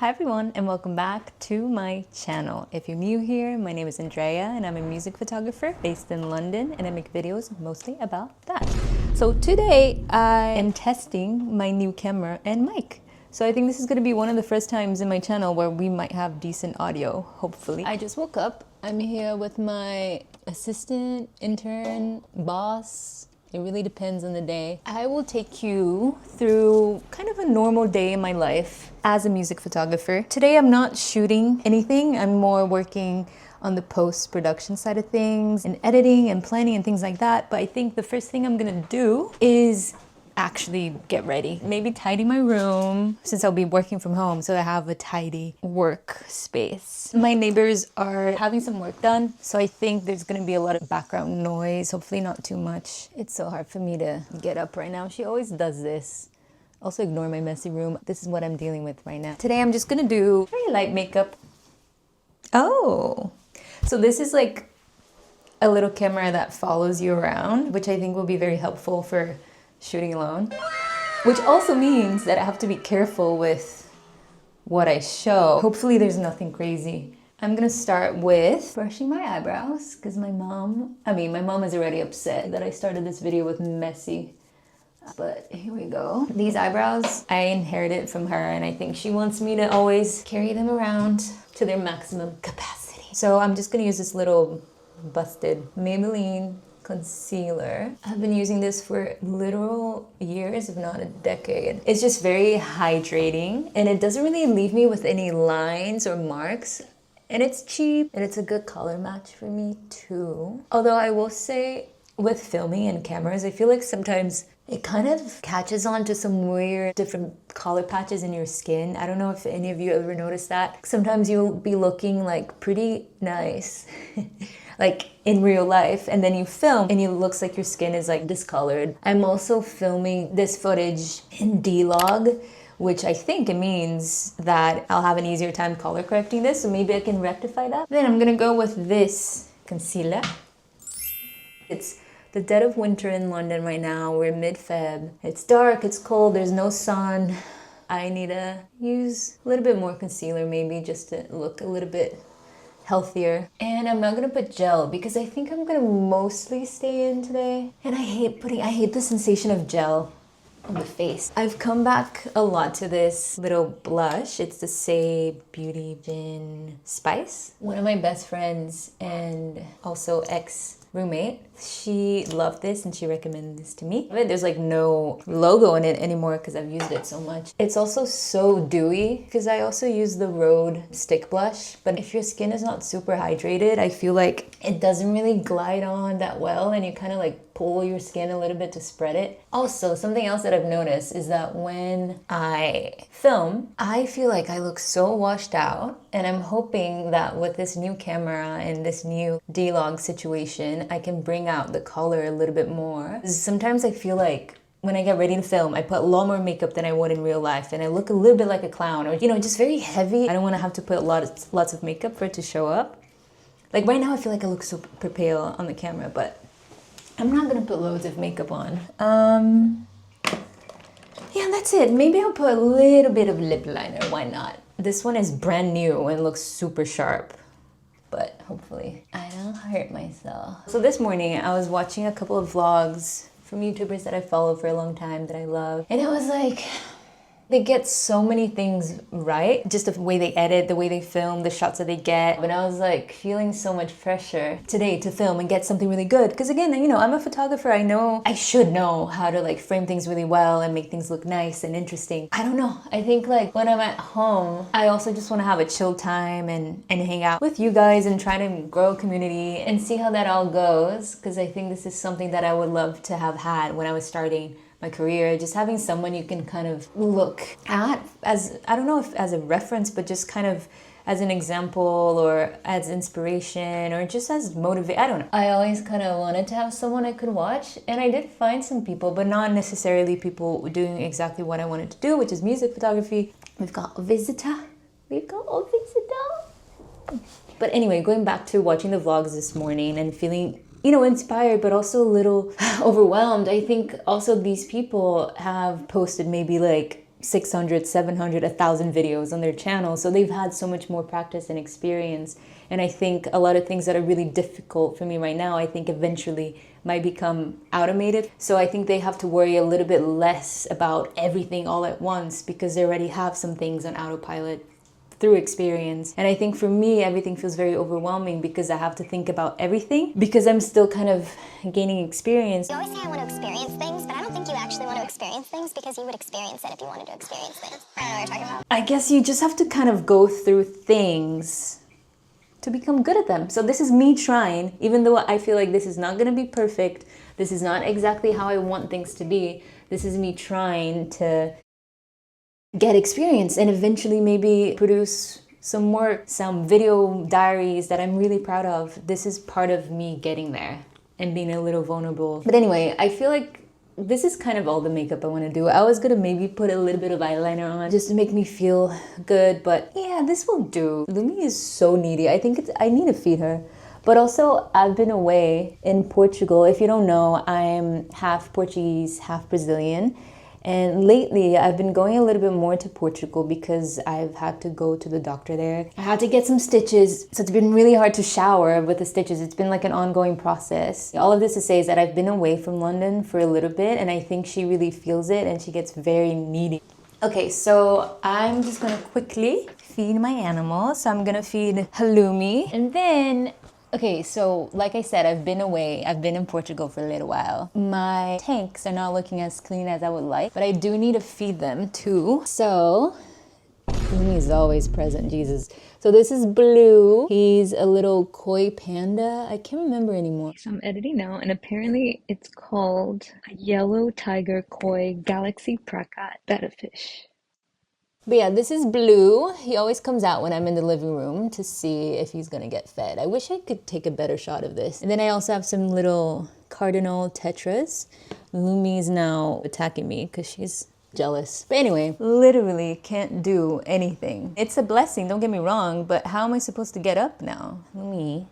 Hi everyone and welcome back to my channel. If you're new here, my name is Andrea and I'm a music photographer based in London and I make videos mostly about that. So today I am testing my new camera and mic. So I think this is going to be one of the first times in my channel where we might have decent audio, hopefully. I just woke up. I'm here with my assistant, intern, boss. It really depends on the day. I will take you through kind of a normal day in my life as a music photographer. Today I'm not shooting anything. I'm more working on the post-production side of things and editing and planning and things like that. But I think the first thing I'm gonna do is actually get ready. Maybe tidy my room since I'll be working from home, so I have a tidy workspace. My neighbors are having some work done, so I think there's gonna be a lot of background noise, hopefully not too much. It's so hard for me to get up right now. She always does this. Also ignore my messy room. This is what I'm dealing with right now. Today I'm just gonna do very light makeup. Oh, so this is like a little camera that follows you around, which I think will be very helpful for shooting alone, which also means that I have to be careful with what I show. Hopefully there's nothing crazy. I'm gonna start with brushing my eyebrows because my mom is already upset that I started this video with messy, but here we go. These eyebrows, I inherited from her and I think she wants me to always carry them around to their maximum capacity. So I'm just gonna use this little busted Maybelline concealer. I've been using this for literal years, if not a decade. It's just very hydrating and it doesn't really leave me with any lines or marks. And it's cheap and it's a good color match for me too. Although I will say with filming and cameras, I feel like sometimes it kind of catches on to some weird different color patches in your skin. I don't know if any of you ever noticed that. Sometimes you'll be looking like pretty nice like in real life, and then you film and it looks like your skin is like discolored. I'm also filming this footage in D-Log, which I think it means that I'll have an easier time color correcting this, so maybe I can rectify that. Then I'm gonna go with this concealer. It's the dead of winter in London right now. We're mid-Feb. It's dark, it's cold, there's no sun. I need to use a little bit more concealer maybe just to look a little bit healthier. And I'm not gonna put gel because I think I'm gonna mostly stay in today. And I hate the sensation of gel on the face. I've come back a lot to this little blush. It's the Say Beauty Gin Spice. One of my best friends and also ex-roommate, she loved this and she recommended this to me. There's like no logo on it anymore because I've used it so much. It's also so dewy because I also use the Rhode stick blush, but if your skin is not super hydrated, I feel like it doesn't really glide on that well and you kind of like pull your skin a little bit to spread it. Also, something else that I've noticed is that when I film, I feel like I look so washed out, and I'm hoping that with this new camera and this new D-Log situation, I can bring out the color a little bit more. Sometimes I feel like when I get ready to film, I put a lot more makeup than I would in real life and I look a little bit like a clown, or you know, just very heavy. I don't want to have to put lots of makeup for it to show up. Like right now I feel like I look super pale on the camera, but I'm not gonna put loads of makeup on. Yeah, that's it. Maybe I'll put a little bit of lip liner, why not? This one is brand new and looks super sharp, but hopefully I don't hurt myself. So this morning I was watching a couple of vlogs from YouTubers that I follow for a long time that I love. And it was like, they get so many things right. Just the way they edit, the way they film, the shots that they get. And I was like feeling so much pressure today to film and get something really good. Because again, you know, I'm a photographer. I should know how to like frame things really well and make things look nice and interesting. I don't know. I think like when I'm at home, I also just want to have a chill time and hang out with you guys and try to grow a community and see how that all goes. Because I think this is something that I would love to have had when I was starting my career, just having someone you can kind of look at as, I don't know if as a reference, but just kind of as an example or as inspiration or just as motivate. I don't know. I always kind of wanted to have someone I could watch, and I did find some people, but not necessarily people doing exactly what I wanted to do, which is music photography. We've got a visitor. But anyway, going back to watching the vlogs this morning and feeling, you know, inspired, but also a little overwhelmed. I think also these people have posted maybe like 600, 700, 1,000 videos on their channel. So they've had so much more practice and experience. And I think a lot of things that are really difficult for me right now, I think eventually might become automated. So I think they have to worry a little bit less about everything all at once because they already have some things on autopilot through experience. And I think for me, everything feels very overwhelming because I have to think about everything because I'm still kind of gaining experience. You always say I want to experience things, but I don't think you actually want to experience things because you would experience it if you wanted to experience things. I don't know what you're talking about. I guess you just have to kind of go through things to become good at them. So this is me trying, even though I feel like this is not going to be perfect. This is not exactly how I want things to be. This is me trying to get experience and eventually maybe produce some video diaries that I'm really proud of. This is part of me getting there and being a little vulnerable. But anyway, I feel like this is kind of all the makeup I want to do. I was gonna maybe put a little bit of eyeliner on just to make me feel good, but yeah, this will do. Lumi is so needy. I think I need to feed her. But also, I've been away in Portugal. If you don't know, I'm half Portuguese, half Brazilian. And lately, I've been going a little bit more to Portugal because I've had to go to the doctor there. I had to get some stitches, so it's been really hard to shower with the stitches. It's been like an ongoing process. All of this to say is that I've been away from London for a little bit, and I think she really feels it, and she gets very needy. Okay, so I'm just gonna quickly feed my animals. So I'm gonna feed Halloumi, and then okay, so like I said, I've been away. I've been in Portugal for a little while. My tanks are not looking as clean as I would like, but I do need to feed them too. So, Lumi is always present, Jesus. So this is Blue. He's a little koi panda. I can't remember anymore. So I'm editing now, and apparently it's called a yellow tiger koi galaxy prakat betta fish. But yeah, this is Blue. He always comes out when I'm in the living room to see if he's gonna get fed. I wish I could take a better shot of this. And then I also have some little cardinal tetras. Lumi's now attacking me because she's jealous. But anyway, literally can't do anything. It's a blessing, don't get me wrong, but how am I supposed to get up now? Lumi.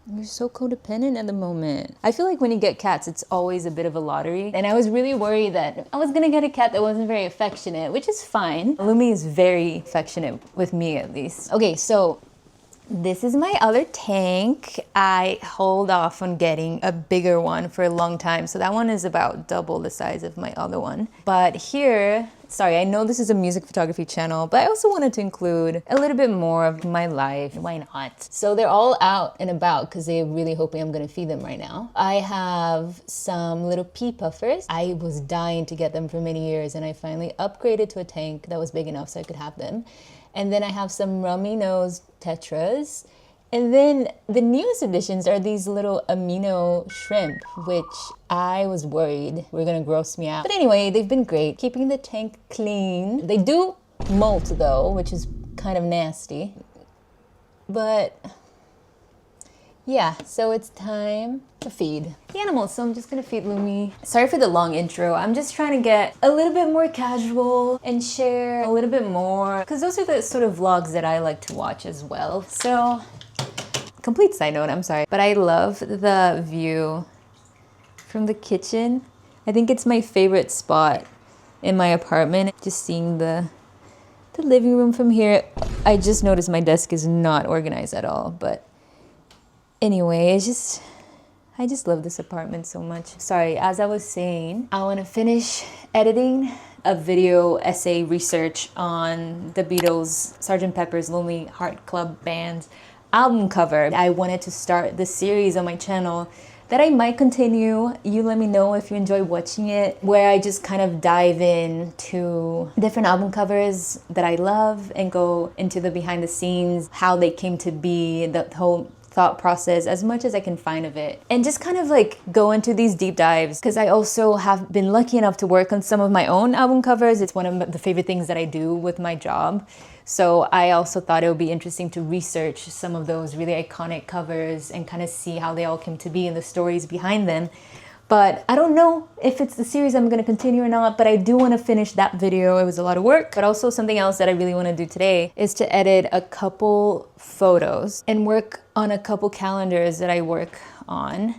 You're so codependent at the moment. I feel like when you get cats, it's always a bit of a lottery. And I was really worried that I was gonna get a cat that wasn't very affectionate, which is fine. Lumi is very affectionate with me at least. Okay, so this is my other tank. I hold off on getting a bigger one for a long time. So that one is about double the size of my other one. But here, sorry, I know this is a music photography channel, but I also wanted to include a little bit more of my life. Why not? So they're all out and about because they're really hoping I'm gonna feed them right now. I have some little pea puffers. I was dying to get them for many years, and I finally upgraded to a tank that was big enough so I could have them. And then I have some rummy-nosed tetras. And then the newest additions are these little amino shrimp, which I was worried were gonna gross me out. But anyway, they've been great, keeping the tank clean. They do molt though, which is kind of nasty. But yeah, so it's time to feed the animals. So I'm just gonna feed Lumi. Sorry for the long intro. I'm just trying to get a little bit more casual and share a little bit more, because those are the sort of vlogs that I like to watch as well. So, complete side note, I'm sorry, but I love the view from the kitchen. I think it's my favorite spot in my apartment. Just seeing the living room from here. I just noticed my desk is not organized at all, but anyway, I just love this apartment so much. Sorry, as I was saying, I want to finish editing a video essay research on the Beatles' Sgt. Pepper's Lonely Heart Club Band's album cover. I wanted to start this series on my channel that I might continue. You let me know if you enjoy watching it, where I just kind of dive into different album covers that I love and go into the behind the scenes, how they came to be, the whole thought process, as much as I can find of it, and just kind of like go into these deep dives, because I also have been lucky enough to work on some of my own album covers. It's one of the favorite things that I do with my job. So I also thought it would be interesting to research some of those really iconic covers and kind of see how they all came to be and the stories behind them. But I don't know if it's the series I'm going to continue or not, but I do want to finish that video. It was a lot of work. But also something else that I really want to do today is to edit a couple photos and work on a couple calendars that I work on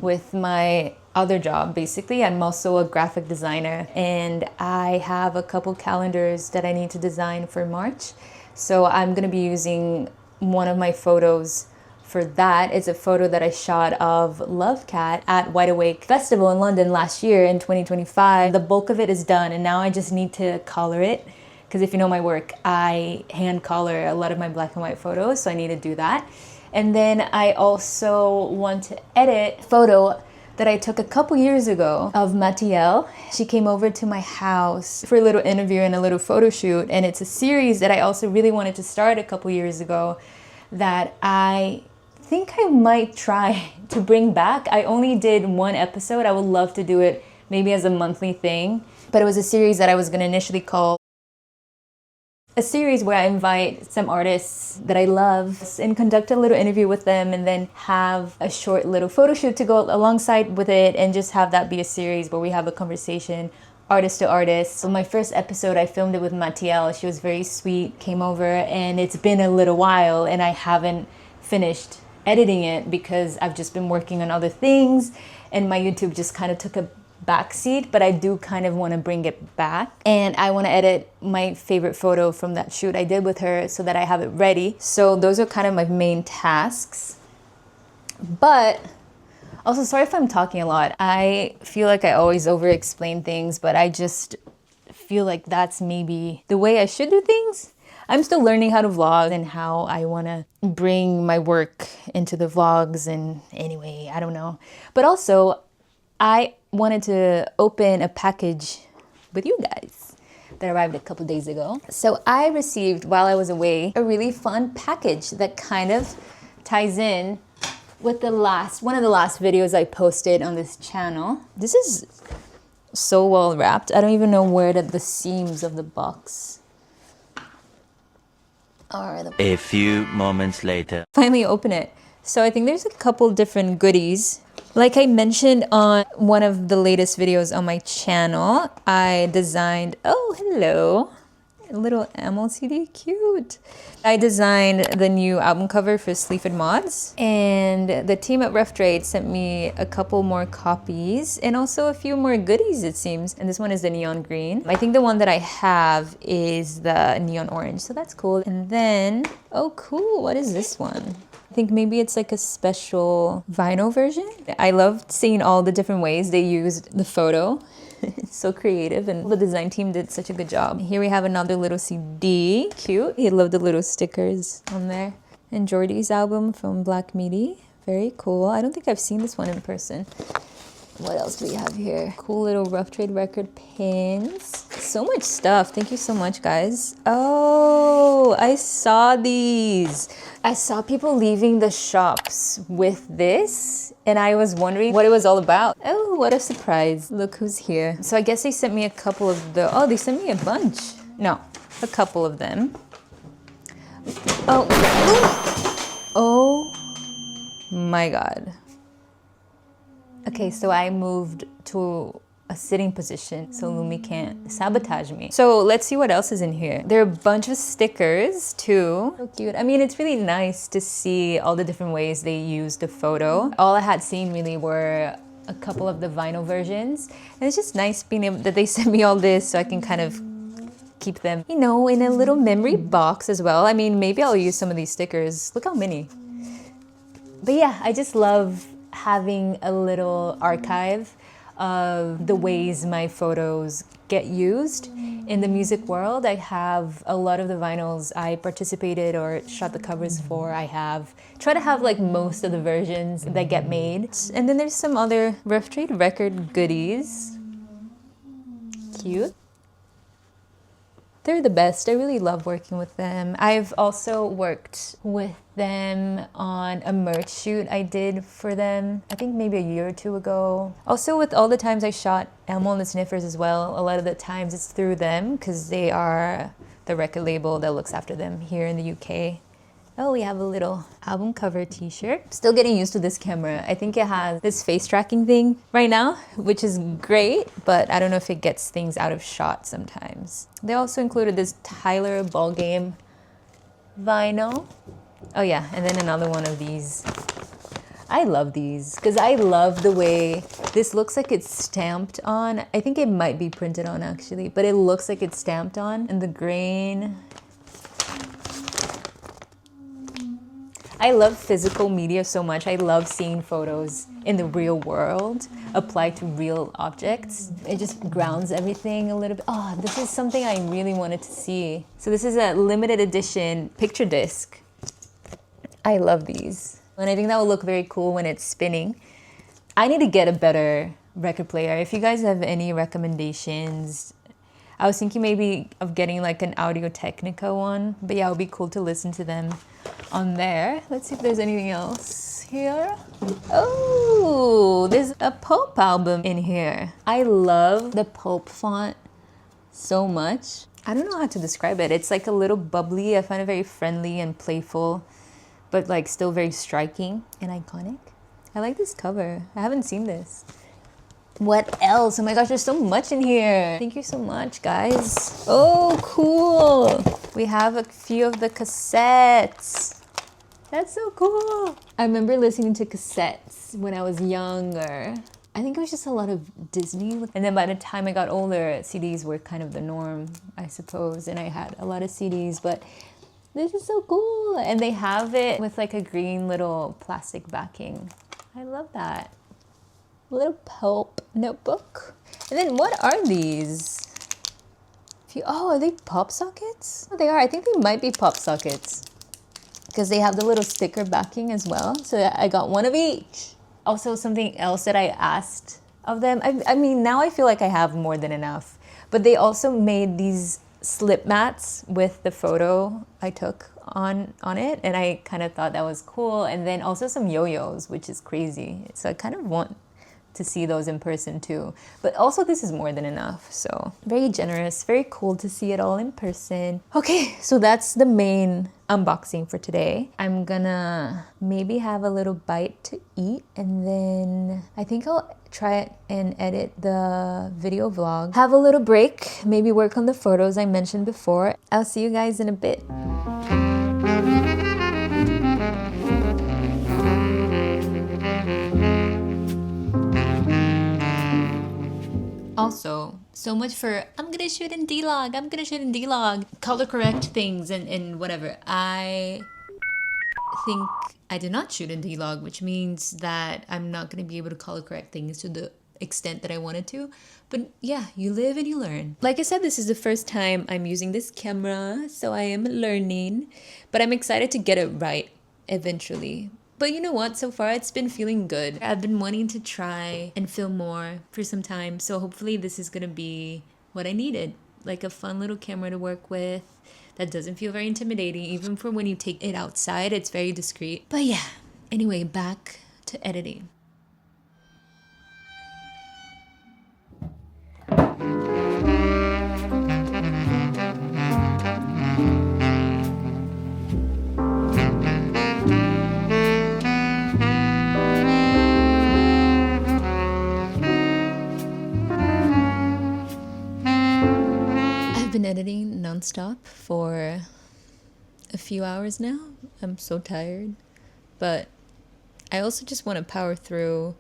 with my other job basically. I'm also a graphic designer, and I have a couple calendars that I need to design for March. So I'm gonna be using one of my photos for that. It's a photo that I shot of Love Cat at Wide Awake Festival in London last year in 2025. The bulk of it is done, and now I just need to color it. Because if you know my work, I hand color a lot of my black and white photos, so I need to do that. And then I also want to edit a photo that I took a couple years ago of Matiel. She came over to my house for a little interview and a little photo shoot, and it's a series that I also really wanted to start a couple years ago that I think I might try to bring back. I only did one episode. I would love to do it maybe as a monthly thing, but it was a series that I was gonna initially call a series where I invite some artists that I love and conduct a little interview with them, and then have a short little photo shoot to go alongside with it, and just have that be a series where we have a conversation artist to artist. So my first episode, I filmed it with Matiel. She was very sweet, came over, and it's been a little while and I haven't finished editing it because I've just been working on other things and my YouTube just kind of took a backseat, but I do kind of want to bring it back, and I want to edit my favorite photo from that shoot I did with her so that I have it ready. So those are kind of my main tasks. But also, sorry if I'm talking a lot. I feel like I always over explain things, but I just feel like that's maybe the way I should do things. I'm still learning how to vlog and how I want to bring my work into the vlogs, and anyway, I don't know. But also, I wanted to open a package with you guys that arrived a couple days ago. So I received, while I was away, a really fun package that kind of ties in with one of the last videos I posted on this channel. This is so well wrapped. I don't even know where the seams of the box are. A few moments later. Finally open it. So I think there's a couple different goodies. Like I mentioned on one of the latest videos on my channel, I designed, oh, hello, a little Amel CD, cute. I designed the new album cover for Sleaford Mods, and the team at Rough Trade sent me a couple more copies and also a few more goodies, it seems. And this one is the neon green. I think the one that I have is the neon orange, so that's cool. And then, oh cool, what is this one? I think maybe it's like a special vinyl version. I loved seeing all the different ways they used the photo. It's so creative, and the design team did such a good job. Here we have another little CD, cute. I love the little stickers on there. And Jordy's album from Black Midi, very cool. I don't think I've seen this one in person. What else do we have here? Cool little Rough Trade record pins. So much stuff. Thank you so much, guys. Oh, I saw these. I saw people leaving the shops with this, and I was wondering what it was all about. Oh, what a surprise. Look who's here. So I guess they sent me a couple of oh, they sent me a bunch. No, a couple of them. Oh, oh my God. Okay, so I moved to a sitting position so Lumi can't sabotage me. So let's see what else is in here. There are a bunch of stickers too. So cute. I mean, it's really nice to see all the different ways they used the photo. All I had seen really were a couple of the vinyl versions. And it's just nice being able that they sent me all this so I can kind of keep them, you know, in a little memory box as well. I mean, maybe I'll use some of these stickers. Look how many. But yeah, I just love having a little archive of the ways my photos get used in the music world. I have a lot of the vinyls I participated or shot the covers for. Try to have like most of the versions that get made. And then there's some other Rough Trade record goodies. Cute. They're the best. I really love working with them. I've also worked with them on a merch shoot I did for them, I think maybe a year or two ago. Also with all the times I shot Elmo and the Sniffers as well, a lot of the times it's through them because they are the record label that looks after them here in the UK. Oh, we have a little album cover t-shirt. Still getting used to this camera. I think it has this face tracking thing right now, which is great, but I don't know if it gets things out of shot sometimes. They also included this Tyler ball game vinyl. Oh yeah, and then another one of these. I love these because I love the way this looks like it's stamped on. I think it might be printed on actually, but it looks like it's stamped on. And the grain. I love physical media so much. I love seeing photos in the real world applied to real objects. It just grounds everything a little bit. Oh, this is something I really wanted to see. So this is a limited edition picture disc. I love these. And I think that will look very cool when it's spinning. I need to get a better record player. If you guys have any recommendations, I was thinking maybe of getting like an Audio-Technica one. But yeah, it would be cool to listen to them on there. Let's see if there's anything else here. Oh, there's a Pulp album in here. I love the Pulp font so much. I don't know how to describe it. It's like a little bubbly. I find it very friendly and playful, but like still very striking and iconic. I like this cover. I haven't seen this. What else? Oh my gosh, there's so much in here. Thank you so much, guys. Oh, cool. We have a few of the cassettes. That's so cool. I remember listening to cassettes when I was younger. I think it was just a lot of Disney. And then by the time I got older, CDs were kind of the norm, I suppose. And I had a lot of CDs, but this is so cool. And they have it with like a green little plastic backing. I love that. Little Pulp notebook. And then what are these? Oh, are they pop sockets? Oh, they are. I think they might be pop sockets because they have the little sticker backing as well. So I got one of each. Also, something else that I asked of them. I mean, now I feel like I have more than enough. But they also made these slip mats with the photo I took on it. And I kind of thought that was cool. And then also some yo-yos, which is crazy. So I kind of want to see those in person too. But also this is more than enough. So very generous, very cool to see it all in person. Okay, so that's the main unboxing for today. I'm gonna maybe have a little bite to eat and then I think I'll try and edit the video vlog. Have a little break, maybe work on the photos I mentioned before. I'll see you guys in a bit. Also, so much for I'm gonna shoot in D-Log, I'm gonna shoot in D-Log. Color correct things and whatever. I think I did not shoot in D-Log, which means that I'm not gonna be able to color correct things to the extent that I wanted to. But yeah, you live and you learn. Like I said, this is the first time I'm using this camera, so I am learning. But I'm excited to get it right eventually. But you know what? So far, it's been feeling good. I've been wanting to try and film more for some time. So hopefully this is going to be what I needed. Like a fun little camera to work with that doesn't feel very intimidating. Even for when you take it outside, it's very discreet. But yeah, anyway, back to editing. Been editing nonstop for a few hours now. I'm so tired, but I also just want to power through.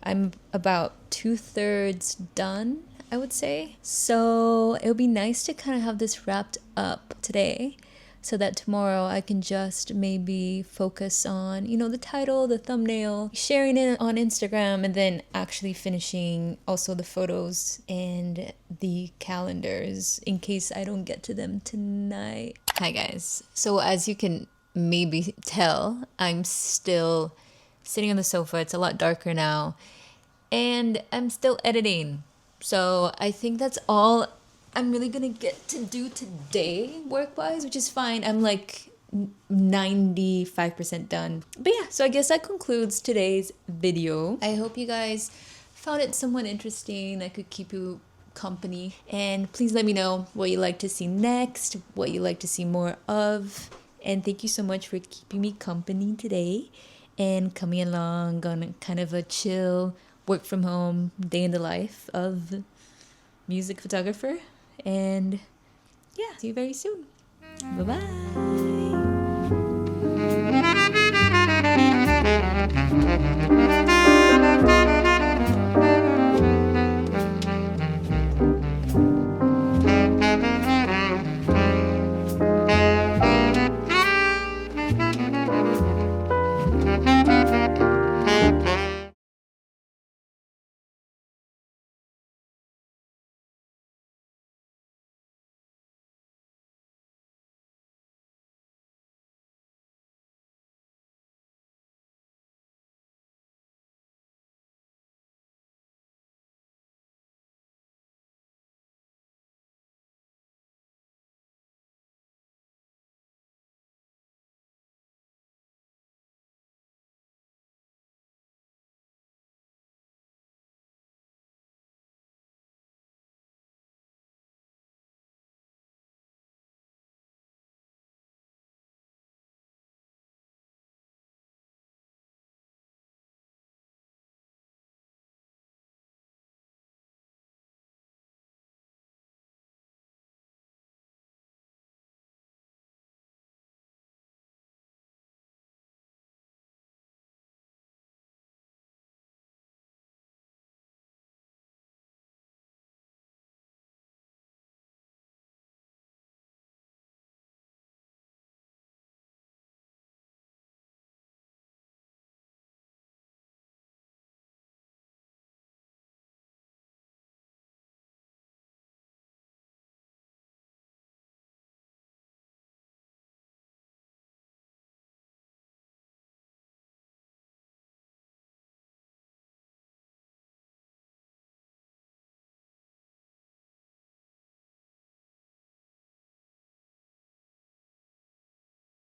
I'm about 2/3 done, I would say. So it would be nice to kind of have this wrapped up today so that tomorrow I can just maybe focus on, you know, the title, the thumbnail, sharing it on Instagram, and then actually finishing also the photos and the calendars in case I don't get to them tonight. Hi guys. So as you can maybe tell, I'm still sitting on the sofa. It's a lot darker now. And I'm still editing. So I think that's all I'm really gonna get to do today work-wise, which is fine. I'm like 95% done. But yeah, so I guess that concludes today's video. I hope you guys found it somewhat interesting. I could keep you company. And please let me know what you like to see next, what you like to see more of. And thank you so much for keeping me company today and coming along on kind of a chill work from home day in the life of music photographer. And yeah, see you very soon. Bye-bye.